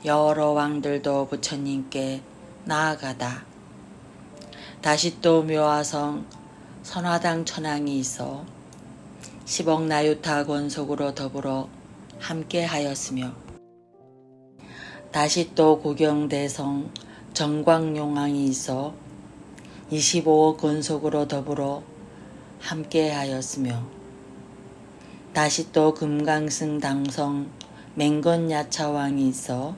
여러 왕들도 부처님께 나아가다. 다시 또 묘화성 선화당 천왕이 있어 10억 나유타 권속으로 더불어 함께하였으며, 다시 또 고경대성 정광용왕이 있어 25억 권속으로 더불어 함께하였으며, 다시 또 금강승 당성 맹건야차왕이 있어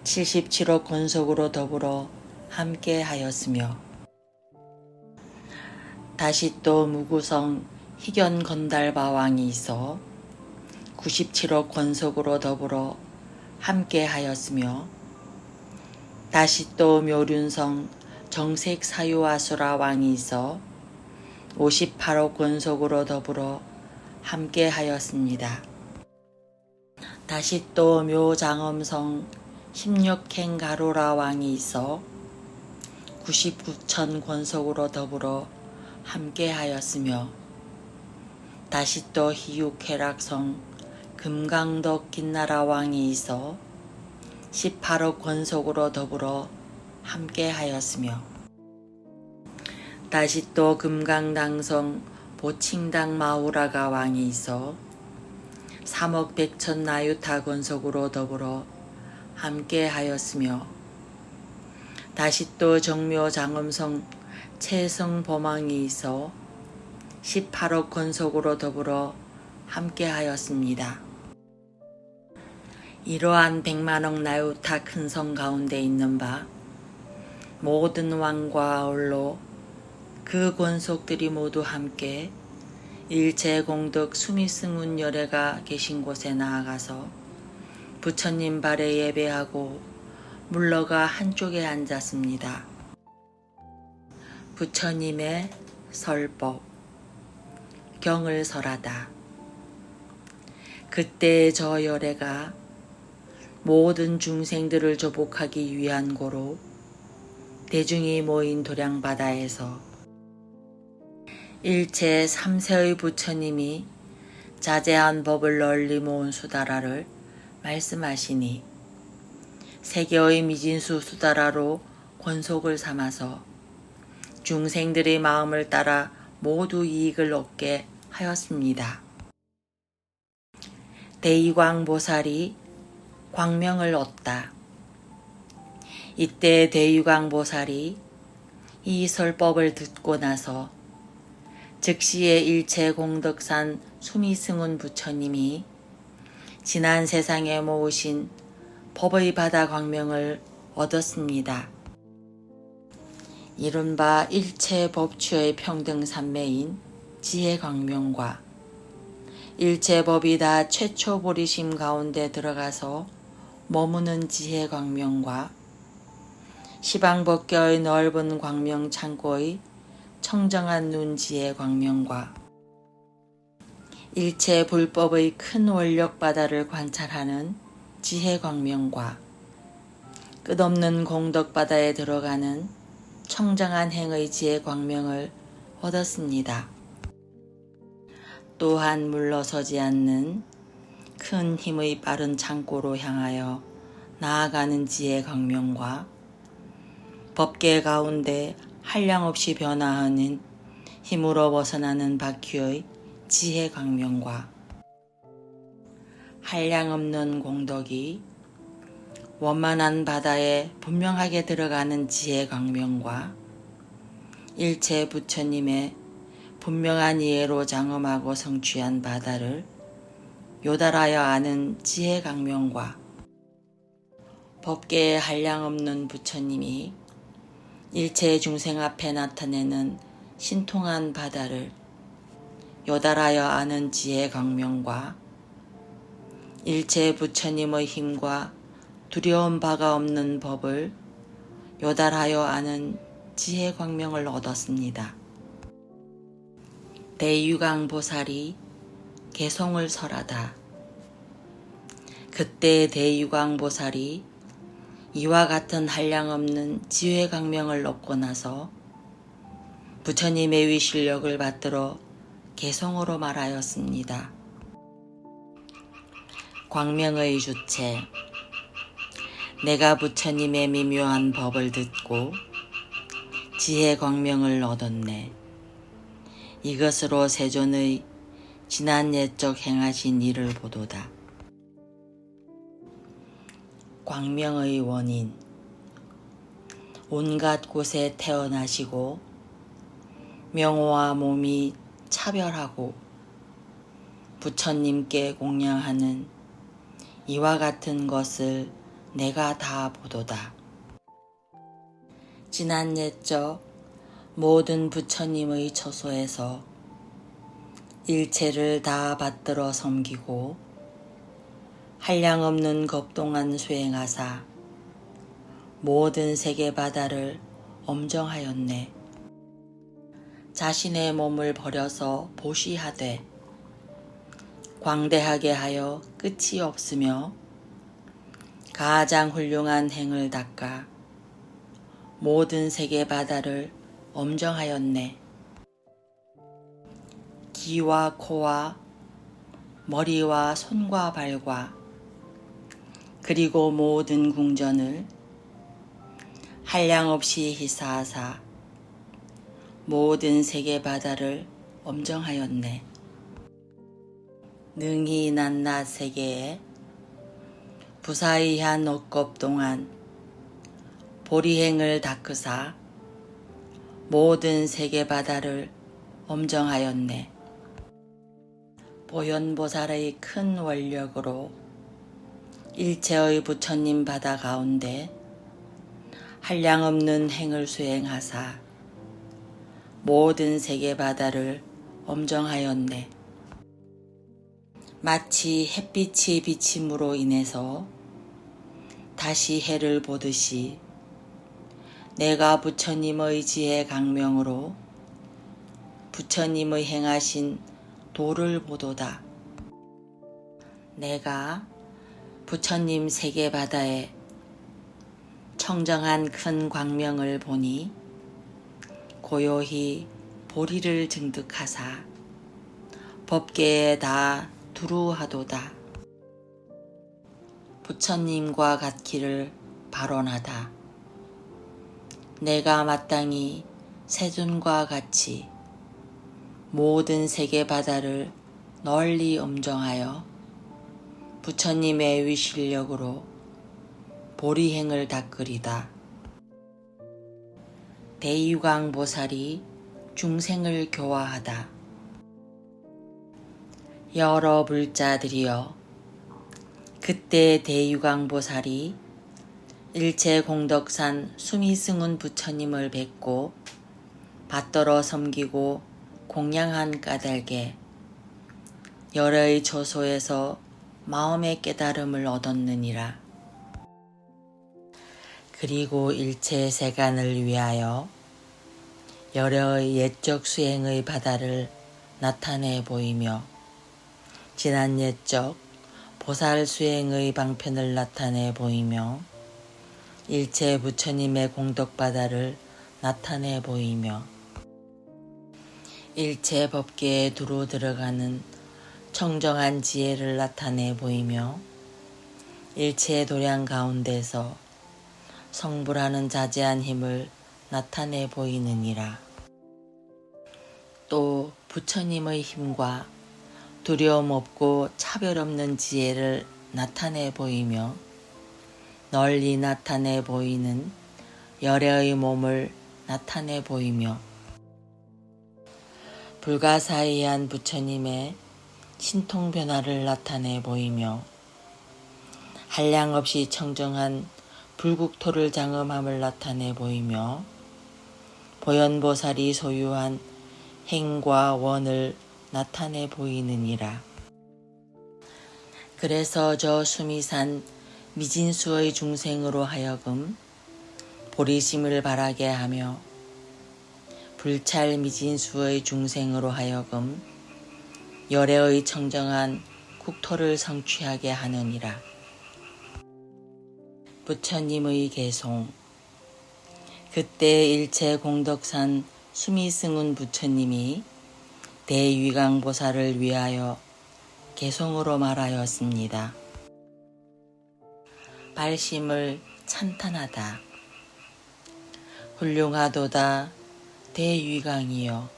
77억 권속으로 더불어 함께하였으며, 다시 또 무구성 희견건달바왕이 있어 97억 권속으로 더불어 함께하였으며, 다시 또 묘륜성 정색사유아수라 왕이 있어 58억 권속으로 더불어 함께하였습니다. 다시 또 묘장엄성 16행 가로라 왕이 있어 99천 권속으로 더불어 함께하였으며, 다시 또 희육쾌락성 금강덕 긴나라 왕이 있어 18억 권속으로 더불어 함께하였으며, 다시 또 금강당성 보칭당 마우라가 왕이 있어 3억 100천 나유타 권속으로 더불어 함께하였으며, 다시 또 정묘장엄성 채성범왕이 있어 18억 권속으로 더불어 함께하였습니다. 이러한 100만억 나유타 큰 성 가운데 있는 바 모든 왕과 아울러 그 권속들이 모두 함께 일체 공덕 수미승운 열애가 계신 곳에 나아가서 부처님 발에 예배하고 물러가 한쪽에 앉았습니다. 부처님의 설법. 경을 설하다. 그때 저 열애가 모든 중생들을 조복하기 위한 고로 대중이 모인 도량바다에서 일체 3세의 부처님이 자제한 법을 널리 모은 수다라를 말씀하시니, 세계의 미진수 수다라로 권속을 삼아서 중생들의 마음을 따라 모두 이익을 얻게 하였습니다. 대유광보살이 광명을 얻다. 이때 대유광보살이 이 설법을 듣고 나서 즉시에 일체 공덕산 수미승운 부처님이 지난 세상에 모으신 법의 바다 광명을 얻었습니다. 이른바 일체 법취의 평등산매인 지혜 광명과 일체 법이 다 최초 보리심 가운데 들어가서 머무는 지혜 광명과 시방법계의 넓은 광명 창고의 청정한 눈 지혜 광명과 일체 불법의 큰 원력 바다를 관찰하는 지혜 광명과 끝없는 공덕 바다에 들어가는 청정한 행의 지혜 광명을 얻었습니다. 또한 물러서지 않는 큰 힘의 빠른 창고로 향하여 나아가는 지혜 광명과 법계 가운데 한량없이 변화하는 힘으로 벗어나는 바퀴의 지혜 광명과 한량없는 공덕이 원만한 바다에 분명하게 들어가는 지혜 광명과 일체 부처님의 분명한 이해로 장엄하고 성취한 바다를 요달하여 아는 지혜 광명과 법계에 한량없는 부처님이 일체 중생 앞에 나타내는 신통한 바다를 요달하여 아는 지혜 광명과 일체 부처님의 힘과 두려운 바가 없는 법을 요달하여 아는 지혜 광명을 얻었습니다. 대유광보살이 개송을 설하다. 그때 대유광보살이 이와 같은 한량없는 지혜 광명을 얻고 나서 부처님의 위실력을 받들어 개송으로 말하였습니다. 광명의 주체. 내가 부처님의 미묘한 법을 듣고 지혜 광명을 얻었네. 이것으로 세존의 지난 옛적 행하신 일을 보도다. 광명의 원인. 온갖 곳에 태어나시고 명호와 몸이 차별하고 부처님께 공양하는 이와 같은 것을 내가 다 보도다. 지난 옛적 모든 부처님의 처소에서 일체를 다 받들어 섬기고 한량없는 겁동안 수행하사 모든 세계 바다를 엄정하였네. 자신의 몸을 버려서 보시하되 광대하게 하여 끝이 없으며 가장 훌륭한 행을 닦아 모든 세계 바다를 엄정하였네. 귀와 코와 머리와 손과 발과 그리고 모든 궁전을 한량없이 희사하사 모든 세계 바다를 엄정하였네. 능히 낱낱 세계에 부사의한 억겁 동안 보리행을 닦으사 모든 세계 바다를 엄정하였네. 보현보살의 큰 원력으로 일체의 부처님 바다 가운데 한량없는 행을 수행하사 모든 세계 바다를 엄정하였네. 마치 햇빛이 비침으로 인해서 다시 해를 보듯이 내가 부처님의 지혜 강명으로 부처님의 행하신 도를 보도다. 내가 부처님 세계 바다에 청정한 큰 광명을 보니 고요히 보리를 증득하사 법계에 다 두루하도다. 부처님과 같기를 발언하다. 내가 마땅히 세존과 같이 모든 세계 바다를 널리 엄정하여 부처님의 위실력으로 보리행을 닦으리다. 대유광보살이 중생을 교화하다. 여러 불자들이여, 그때 대유광보살이 일체 공덕산 수미승훈 부처님을 뵙고 받들어 섬기고 공양한 까닭에 열의 처소에서 마음의 깨달음을 얻었느니라. 그리고 일체 세간을 위하여 열의 옛적 수행의 바다를 나타내 보이며 지난 옛적 보살 수행의 방편을 나타내 보이며 일체 부처님의 공덕바다를 나타내 보이며 일체 법계에 두루 들어가는 청정한 지혜를 나타내 보이며 일체 도량 가운데서 성불하는 자제한 힘을 나타내 보이느니라. 또 부처님의 힘과 두려움 없고 차별 없는 지혜를 나타내 보이며 널리 나타내 보이는 열애의 몸을 나타내 보이며 불가사의한 부처님의 신통 변화를 나타내 보이며 한량없이 청정한 불국토를 장엄함을 나타내 보이며 보현보살이 소유한 행과 원을 나타내 보이느니라. 그래서 저 수미산 미진수의 중생으로 하여금 보리심을 바라게 하며 불찰 미진수의 중생으로 하여금 열애의 청정한 국토를 성취하게 하느니라. 부처님의 개송. 그때 일체 공덕산 수미승훈 부처님이 대위광보살을 위하여 개송으로 말하였습니다. 발심을 찬탄하다. 훌륭하도다 대위강이여.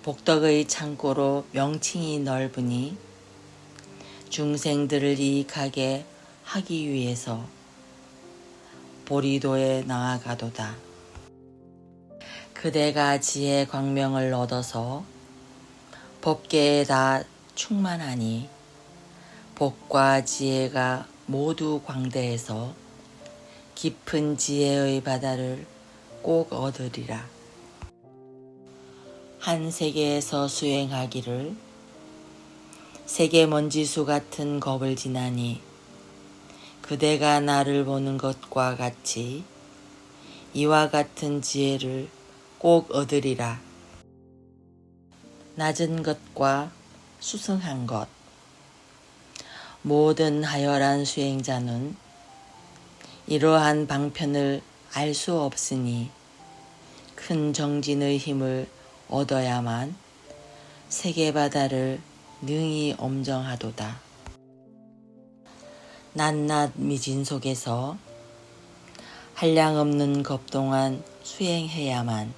복덕의 창고로 명칭이 넓으니 중생들을 이익하게 하기 위해서 보리도에 나아가도다. 그대가 지혜 광명을 얻어서 법계에 다 충만하니 복과 지혜가 모두 광대해서 깊은 지혜의 바다를 꼭 얻으리라. 한 세계에서 수행하기를 세계먼지수 같은 겁을 지나니 그대가 나를 보는 것과 같이 이와 같은 지혜를 꼭 얻으리라. 낮은 것과 수승한 것. 모든 하열한 수행자는 이러한 방편을 알 수 없으니 큰 정진의 힘을 얻어야만 세계바다를 능히 엄정하도다. 낱낱 미진 속에서 한량없는 겁 동안 수행해야만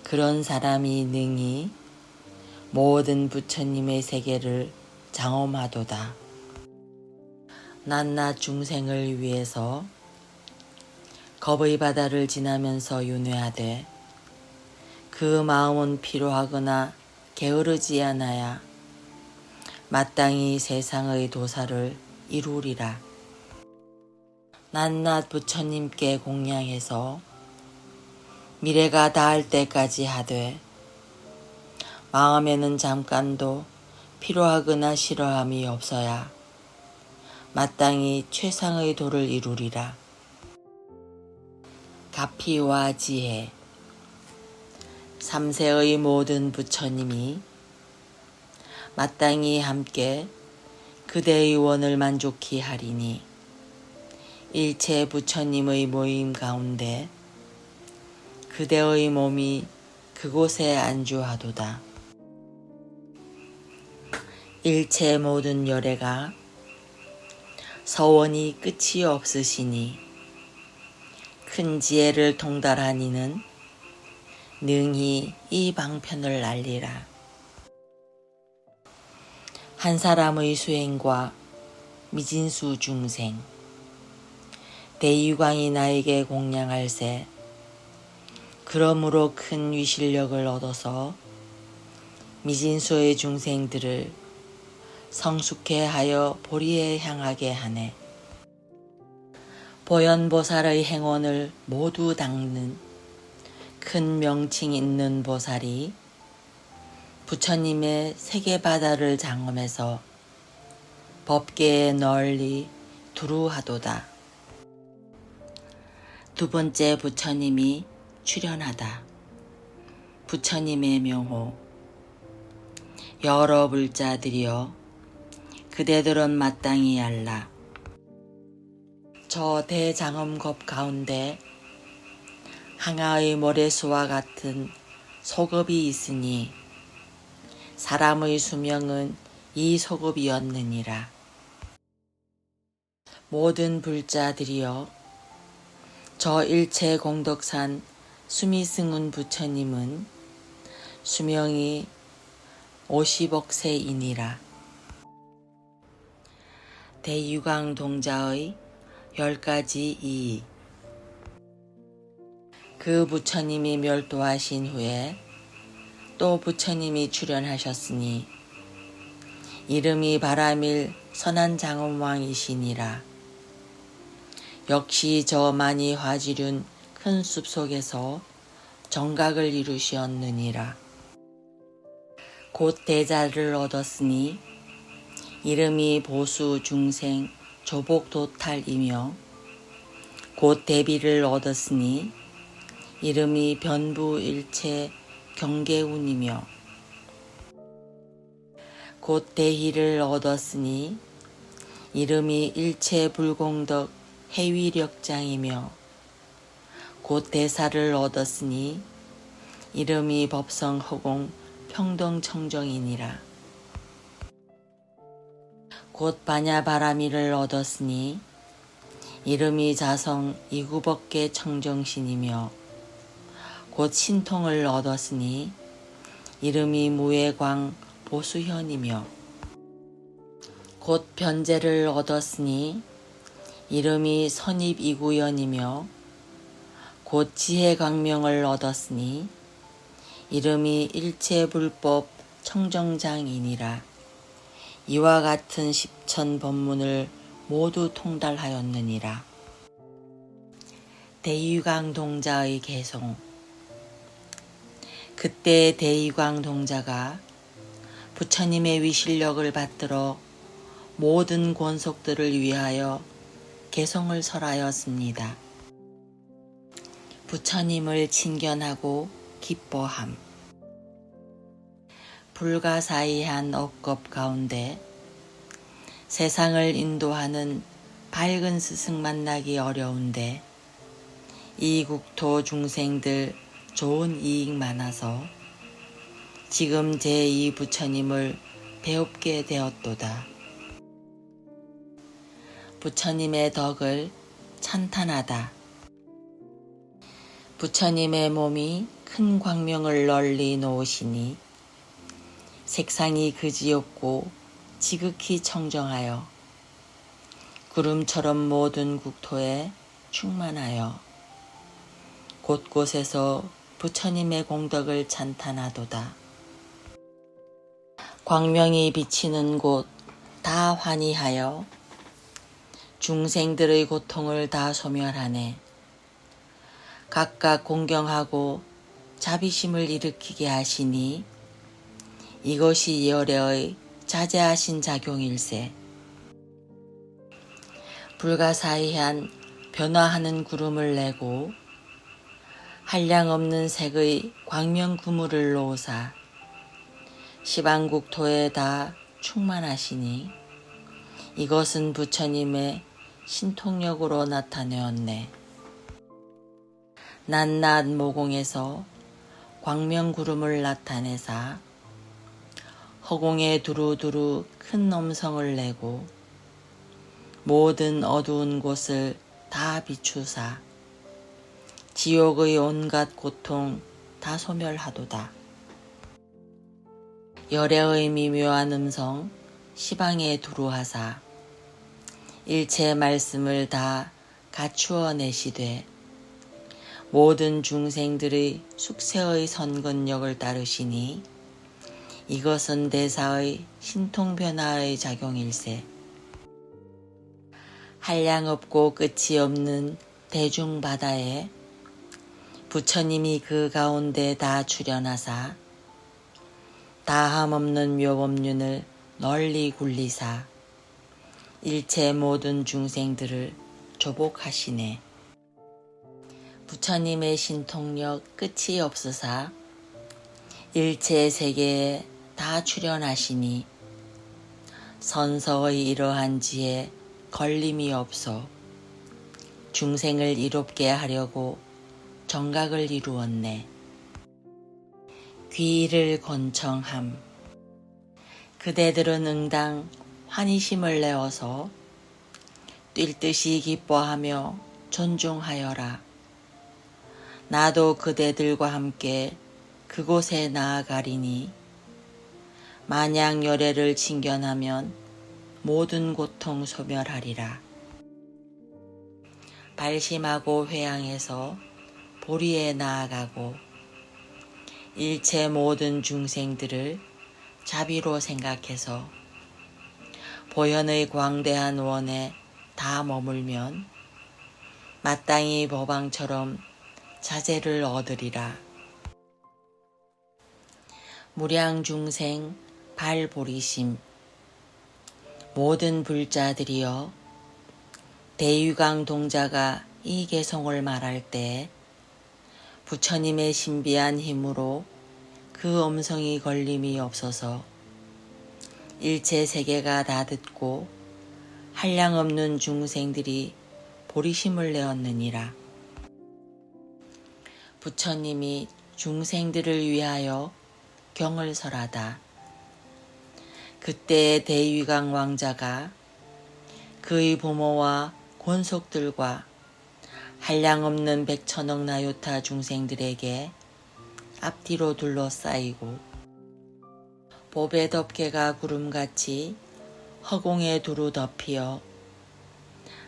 그런 사람이 능히 모든 부처님의 세계를 장엄하도다. 낱낱 중생을 위해서 겁의 바다를 지나면서 윤회하되 그 마음은 피로하거나 게으르지 않아야 마땅히 세상의 도사를 이루리라. 낱낱 부처님께 공양해서 미래가 닿을 때까지 하되 마음에는 잠깐도 피로하거나 싫어함이 없어야 마땅히 최상의 도를 이루리라. 가피와 지혜. 삼세의 모든 부처님이 마땅히 함께 그대의 원을 만족히 하리니 일체 부처님의 모임 가운데 그대의 몸이 그곳에 안주하도다. 일체 모든 열애가 서원이 끝이 없으시니 큰 지혜를 통달하니는 능히 이 방편을 알리라. 한 사람의 수행과 미진수 중생. 대유광이 나에게 공양할세. 그러므로 큰 위실력을 얻어서 미진수의 중생들을 성숙해 하여 보리에 향하게 하네. 보현보살의 행원을 모두 닦는 큰 명칭 있는 보살이 부처님의 세계바다를 장엄해서 법계에 널리 두루하도다. 두 번째 부처님이 출현하다. 부처님의 명호. 여러 불자들이여 그대들은 마땅히 알라. 저 대장엄겁 가운데 항아의 모래수와 같은 소급이 있으니 사람의 수명은 이 소급이었느니라. 모든 불자들이여 저 일체 공덕산 수미승운 부처님은 수명이 50억세이니라. 대유광 동자의 10가지 이의. 그 부처님이 멸도하신 후에 또 부처님이 출현하셨으니 이름이 바라밀 선한장엄왕이시니라. 역시 저 많이 화지륜 큰 숲속에서 정각을 이루시었느니라. 곧 대자를 얻었으니 이름이 보수 중생 조복도탈이며 곧 대비를 얻었으니 이름이 변부 일체 경계운이며 곧 대희를 얻었으니 이름이 일체 불공덕 해위력장이며 곧 대사를 얻었으니 이름이 법성 허공 평등청정이니라. 곧 반야바라미를 얻었으니 이름이 자성 이구법계 청정신이며 곧 신통을 얻었으니 이름이 무외광 보수현이며 곧 변제를 얻었으니 이름이 선입이구연이며 곧 지혜광명을 얻었으니 이름이 일체불법 청정장이니라. 이와 같은 십천법문을 모두 통달하였느니라. 대유광동자의 개송. 그때 대유광동자가 부처님의 위실력을 받들어 모든 권속들을 위하여 개송을 설하였습니다. 부처님을 친견하고 기뻐함. 불가사의한 억겁 가운데 세상을 인도하는 밝은 스승 만나기 어려운데 이 국토 중생들 좋은 이익 많아서 지금 제2 부처님을 배웁게 되었도다. 부처님의 덕을 찬탄하다. 부처님의 몸이 큰 광명을 널리 놓으시니 색상이 그지없고 지극히 청정하여 구름처럼 모든 국토에 충만하여 곳곳에서 부처님의 공덕을 찬탄하도다. 광명이 비치는 곳 다 환희하여 중생들의 고통을 다 소멸하네. 각각 공경하고 자비심을 일으키게 하시니 이것이 열애의 자제하신 작용일세. 불가사의한 변화하는 구름을 내고 한량없는 색의 광명 구물을 놓으사 시방국토에 다 충만하시니 이것은 부처님의 신통력으로 나타내었네. 낮낮 모공에서 광명구름을 나타내사 허공에 두루두루 큰 엄성을 내고 모든 어두운 곳을 다 비추사 지옥의 온갖 고통 다 소멸하도다. 열애의 미묘한 음성 시방에 두루하사 일체 말씀을 다 갖추어 내시되 모든 중생들의 숙세의 선근력을 따르시니 이것은 대사의 신통변화의 작용일세. 한량없고 끝이 없는 대중바다에 부처님이 그 가운데 다 출현하사 다함없는 묘법륜을 널리 굴리사 일체 모든 중생들을 조복하시네. 부처님의 신통력 끝이 없으사 일체 세계에 다 출현하시니 선서의 이러한 지에 걸림이 없어 중생을 이롭게 하려고 정각을 이루었네. 귀의를 권청함. 그대들은 응당 환희심을 내어서 뛸 듯이 기뻐하며 존중하여라. 나도 그대들과 함께 그곳에 나아가리니 만약 열애를 친견하면 모든 고통 소멸하리라. 발심하고 회양해서 보리에 나아가고 일체 모든 중생들을 자비로 생각해서 보현의 광대한 원에 다 머물면 마땅히 법왕처럼 자제를 얻으리라. 무량중생 발보리심. 모든 불자들이여 대유광동자가 이 개송을 말할 때 부처님의 신비한 힘으로 그 음성이 걸림이 없어서 일체 세계가 다 듣고 한량없는 중생들이 보리심을 내었느니라. 부처님이 중생들을 위하여 경을 설하다. 그때 대유광 왕자가 그의 부모와 권속들과 한량없는 백천억 나요타 중생들에게 앞뒤로 둘러싸이고 보배 덮개가 구름같이 허공에 두루 덮이어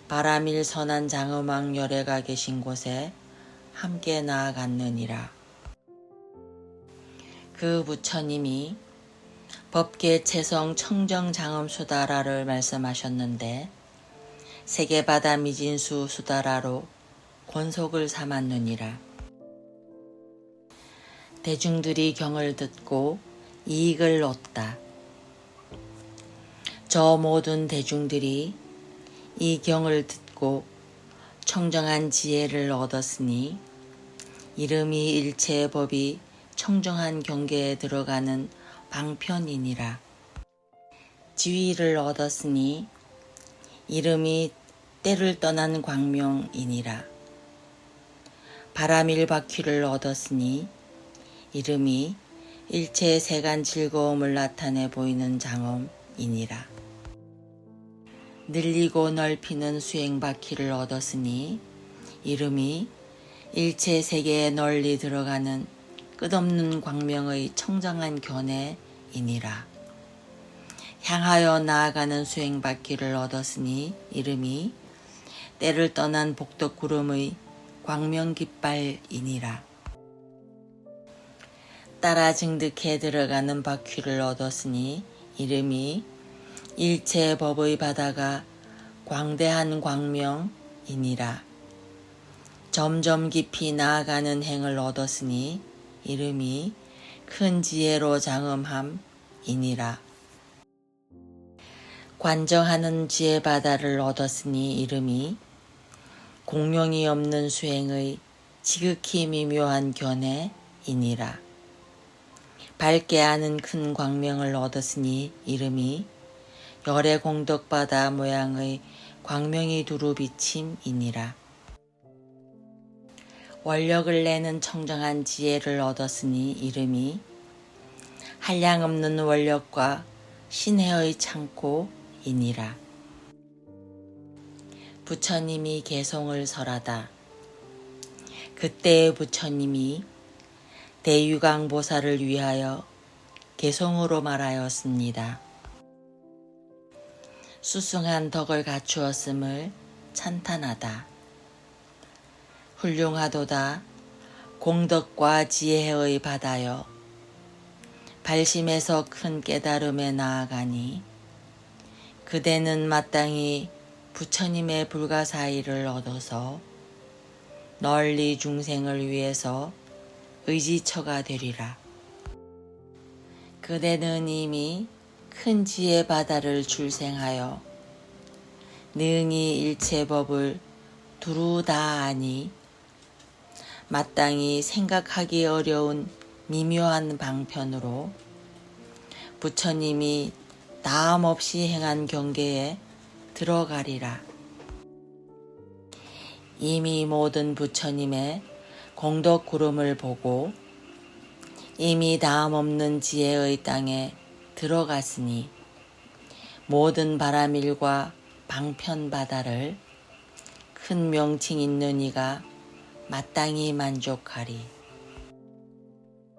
바람일 선한 장엄왕 열애가 계신 곳에 함께 나아갔느니라. 그 부처님이 법계 채성 청정 장엄 수다라를 말씀하셨는데 세계바다 미진수 수다라로 권속을 삼았느니라. 대중들이 경을 듣고 이익을 얻다. 저 모든 대중들이 이 경을 듣고 청정한 지혜를 얻었으니 이름이 일체의 법이 청정한 경계에 들어가는 방편이니라. 지위를 얻었으니 이름이 때를 떠난 광명이니라. 바람일 바퀴를 얻었으니 이름이 일체의 세간 즐거움을 나타내 보이는 장엄이니라. 늘리고 넓히는 수행 바퀴를 얻었으니 이름이 일체 세계에 널리 들어가는 끝없는 광명의 청정한 견해이니라. 향하여 나아가는 수행 바퀴를 얻었으니 이름이 때를 떠난 복덕 구름의 광명 깃발이니라. 따라 증득해 들어가는 바퀴를 얻었으니 이름이 일체 법의 바다가 광대한 광명이니라. 점점 깊이 나아가는 행을 얻었으니 이름이 큰 지혜로 장엄함이니라. 관정하는 지혜 바다를 얻었으니 이름이 공룡이 없는 수행의 지극히 미묘한 견해이니라. 밝게 아는 큰 광명을 얻었으니 이름이 열의 공덕바다 모양의 광명이 두루 비침이니라. 원력을 내는 청정한 지혜를 얻었으니 이름이 한량없는 원력과 신혜의 창고이니라. 부처님이 개송을 설하다. 그때의 부처님이 대유강보살을 위하여 개송으로 말하였습니다. 수승한 덕을 갖추었음을 찬탄하다. 훌륭하도다. 공덕과 지혜의 바다여 발심에서 큰 깨달음에 나아가니 그대는 마땅히 부처님의 불가사의를 얻어서 널리 중생을 위해서 의지처가 되리라. 그대는 이미 큰 지혜 바다를 출생하여 능히 일체법을 두루 다 아니 마땅히 생각하기 어려운 미묘한 방편으로 부처님이 다함 없이 행한 경계에 들어가리라. 이미 모든 부처님의 공덕 구름을 보고 이미 다함 없는 지혜의 땅에 들어갔으니 모든 바람일과 방편 바다를 큰 명칭 있는 이가 마땅히 만족하리.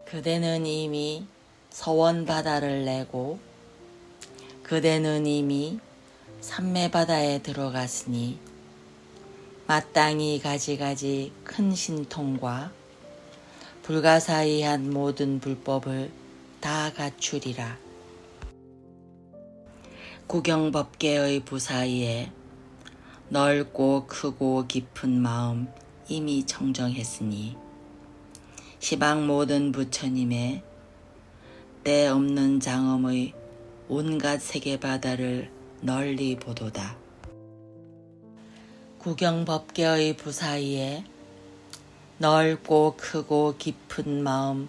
그대는 이미 서원 바다를 내고 그대는 이미 삼매 바다에 들어갔으니 마땅히 가지가지 큰 신통과 불가사의한 모든 불법을 다 갖추리라. 구경법계의 부사이에 넓고 크고 깊은 마음 이미 청정했으니 시방 모든 부처님의 때 없는 장엄의 온갖 세계바다를 널리 보도다. 구경법계의 부사이에 넓고 크고 깊은 마음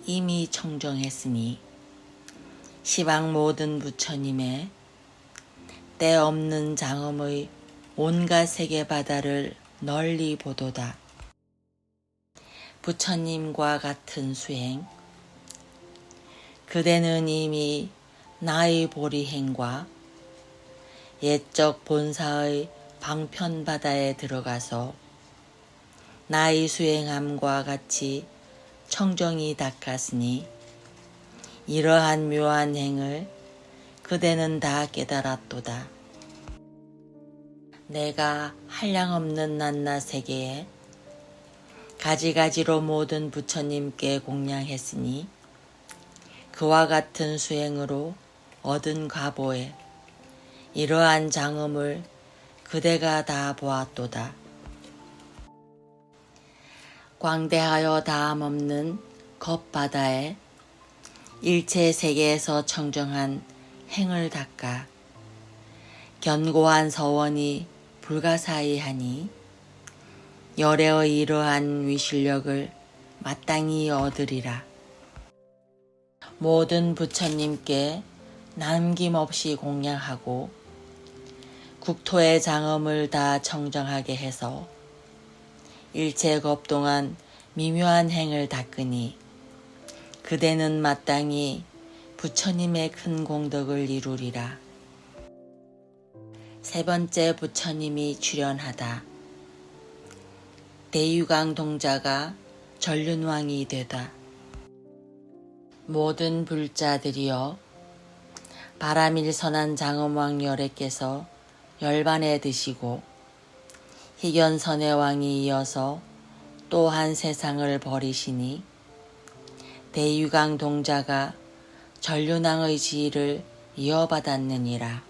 이미 청정했으니 시방 모든 부처님의 때 없는 장엄의 온갖 세계바다를 널리 보도다. 부처님과 같은 수행 그대는 이미 나의 보리행과 옛적 본사의 방편바다에 들어가서 나의 수행함과 같이 청정이 닦았으니 이러한 묘한 행을 그대는 다 깨달았도다. 내가 한량없는 낱낱 세계에 가지가지로 모든 부처님께 공양했으니 그와 같은 수행으로 얻은 과보에 이러한 장엄을 그대가 다 보았도다. 광대하여 다함없는 겁바다에 일체 세계에서 청정한 행을 닦아 견고한 서원이 불가사의하니 열애의 이러한 위실력을 마땅히 얻으리라. 모든 부처님께 남김없이 공양하고 국토의 장엄을 다 청정하게 해서 일체 겁 동안 미묘한 행을 닦으니 그대는 마땅히 부처님의 큰 공덕을 이루리라. 세 번째 부처님이 출현하다. 대유강 동자가 전륜왕이 되다. 모든 불자들이여 바람일선한 장엄왕 열애께서 열반에 드시고 희견선의 왕이 이어서 또 한 세상을 버리시니 대유강 동자가 전륜왕의 지위를 이어받았느니라.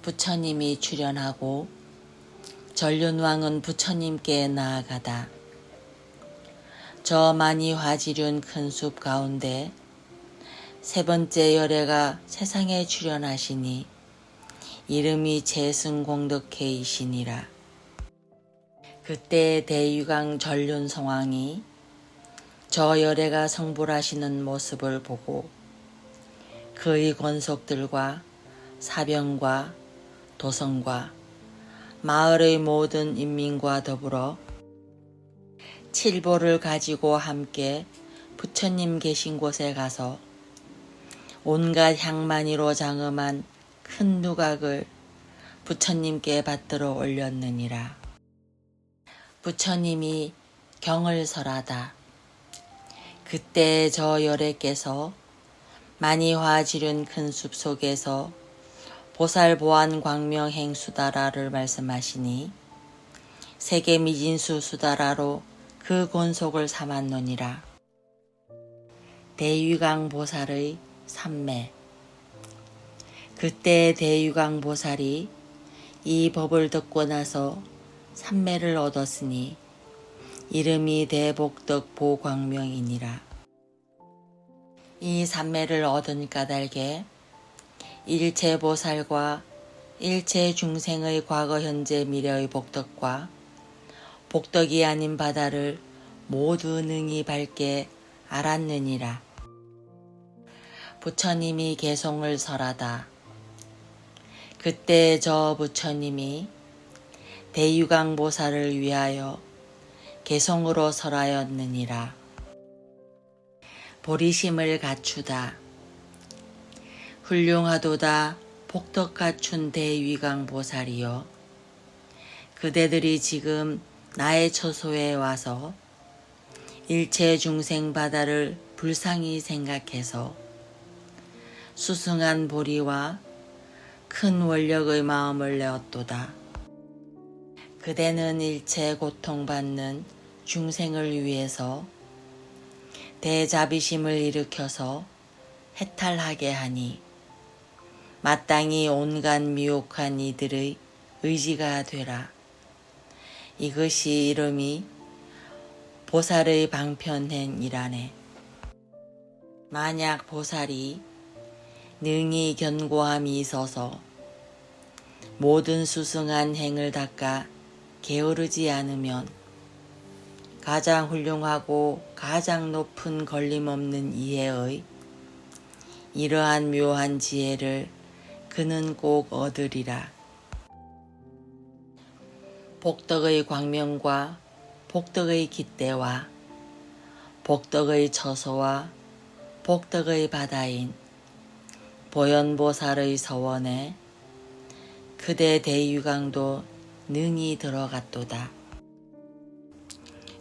부처님이 출현하고 전륜왕은 부처님께 나아가다. 저 많이 화지륜 큰 숲 가운데 세 번째 열애가 세상에 출현하시니 이름이 재승공덕회이시니라. 그때 대유강 전륜성왕이 저 열애가 성불하시는 모습을 보고 그의 권속들과 사병과 도성과 마을의 모든 인민과 더불어 칠보를 가지고 함께 부처님 계신 곳에 가서 온갖 향만이로 장엄한 큰 누각을 부처님께 받들어 올렸느니라. 부처님이 경을 설하다. 그때 저 열애께서 만이화 지륜 큰 숲 속에서 보살보안 광명행 수다라를 말씀하시니 세계 미진수 수다라로 그 곤속을 삼았노니라. 대유강 보살의 삼매. 그때 대유강 보살이 이 법을 듣고 나서 삼매를 얻었으니 이름이 대복덕 보광명이니라. 이 삼매를 얻은 까닭에 일체 보살과 일체 중생의 과거 현재 미래의 복덕과 복덕이 아닌 바다를 모두 능히 밝게 알았느니라. 부처님이 개송을 설하다. 그때 저 부처님이 대유강 보살을 위하여 개송으로 설하였느니라. 보리심을 갖추다. 훌륭하도다 복덕 갖춘 대유강 보살이여. 그대들이 지금 나의 처소에 와서 일체 중생 바다를 불쌍히 생각해서 수승한 보리와 큰 원력의 마음을 내었도다. 그대는 일체 고통받는 중생을 위해서 대자비심을 일으켜서 해탈하게 하니 마땅히 온갖 미혹한 이들의 의지가 되라. 이것이 이름이 보살의 방편행이라네. 만약 보살이 능히 견고함이 있어서 모든 수승한 행을 닦아 게으르지 않으면 가장 훌륭하고 가장 높은 걸림없는 이해의 이러한 묘한 지혜를 그는 꼭 얻으리라. 복덕의 광명과 복덕의 깃대와 복덕의 처소와 복덕의 바다인 보현보살의 서원에 그대 대유강도 능히 들어갔도다.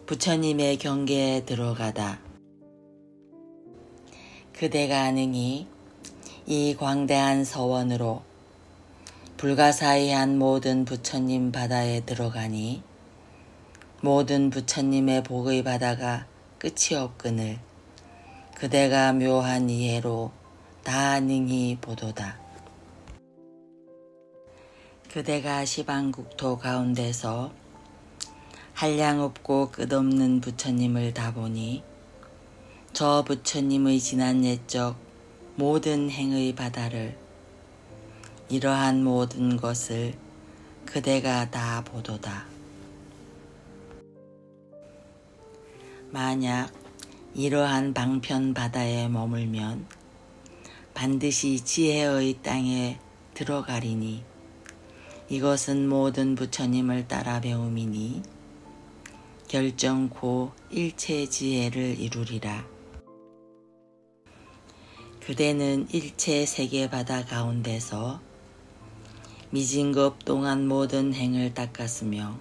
부처님의 경계에 들어가다. 그대가 능히 이 광대한 서원으로 불가사의한 모든 부처님 바다에 들어가니 모든 부처님의 복의 바다가 끝이 없거늘 그대가 묘한 이해로 다 능히 보도다. 그대가 시방국토 가운데서 한량없고 끝없는 부처님을 다 보니 저 부처님의 지난 옛적 모든 행의 바다를 이러한 모든 것을 그대가 다 보도다. 만약 이러한 방편 바다에 머물면 반드시 지혜의 땅에 들어가리니 이것은 모든 부처님을 따라 배움이니 결정코 일체 지혜를 이루리라. 그대는 일체 세계 바다 가운데서 미진급 동안 모든 행을 닦았으며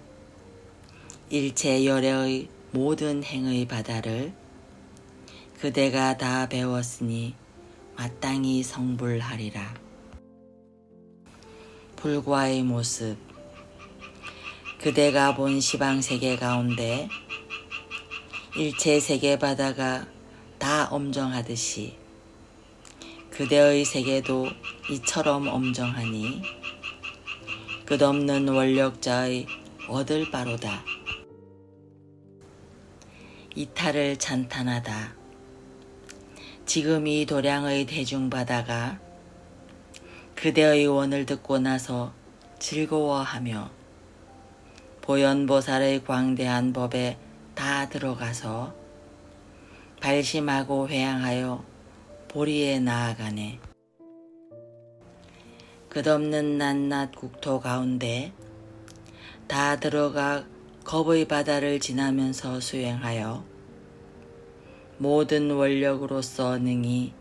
일체 열애의 모든 행의 바다를 그대가 다 배웠으니 마땅히 성불하리라. 불과의 모습. 그대가 본 시방세계 가운데 일체 세계 바다가 다 엄정하듯이 그대의 세계도 이처럼 엄정하니 끝없는 원력자의 얻을 바로다. 이탈을 찬탄하다. 지금 이 도량의 대중바다가 그대의 원을 듣고 나서 즐거워하며 보현보살의 광대한 법에 다 들어가서 발심하고 회양하여 보리에 나아가네. 끝없는 낱낱 국토 가운데 다 들어가 겁의 바다를 지나면서 수행하여 모든 원력으로서 능히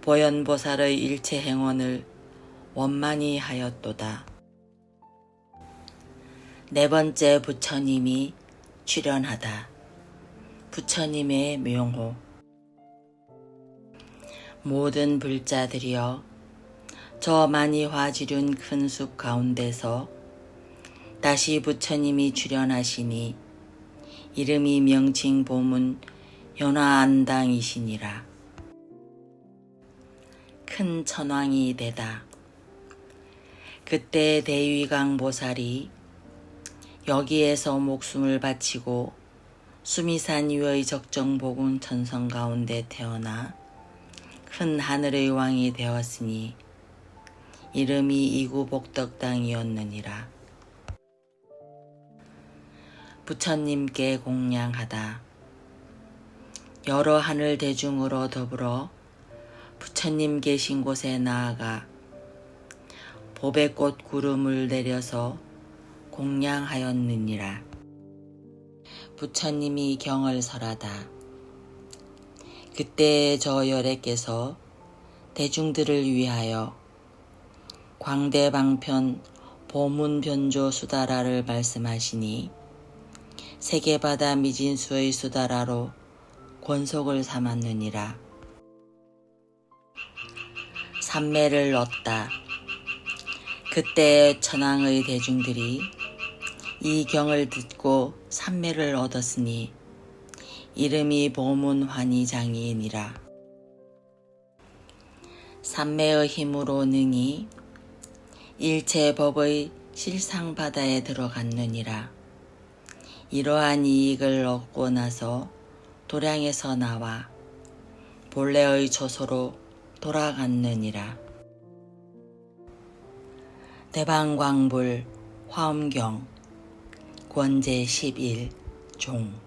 보현보살의 일체 행원을 원만히 하였도다. 네 번째 부처님이 출현하다. 부처님의 명호. 모든 불자들이여 저 많이 화지륜 큰 숲 가운데서 다시 부처님이 출현하시니 이름이 명칭 보문 연화안당이시니라. 큰 천왕이 되다. 그때 대위강 보살이 여기에서 목숨을 바치고 수미산 위의 적정복운 천성 가운데 태어나 큰 하늘의 왕이 되었으니 이름이 이구복덕당이었느니라. 부처님께 공양하다. 여러 하늘 대중으로 더불어 부처님 계신 곳에 나아가 보배꽃 구름을 내려서 공양하였느니라. 부처님이 경을 설하다. 그때 저 열애께서 대중들을 위하여 광대방편 보문변조 수다라를 말씀하시니 세계바다 미진수의 수다라로 권속을 삼았느니라. 삼매를 얻다. 그때 천왕의 대중들이 이 경을 듣고 삼매를 얻었으니 이름이 보문환희장이니라. 삼매의 힘으로 능히 일체 법의 실상바다에 들어갔느니라. 이러한 이익을 얻고 나서 도량에서 나와 본래의 조소로 돌아갔느니라. 대방광불 화엄경 권제 11 종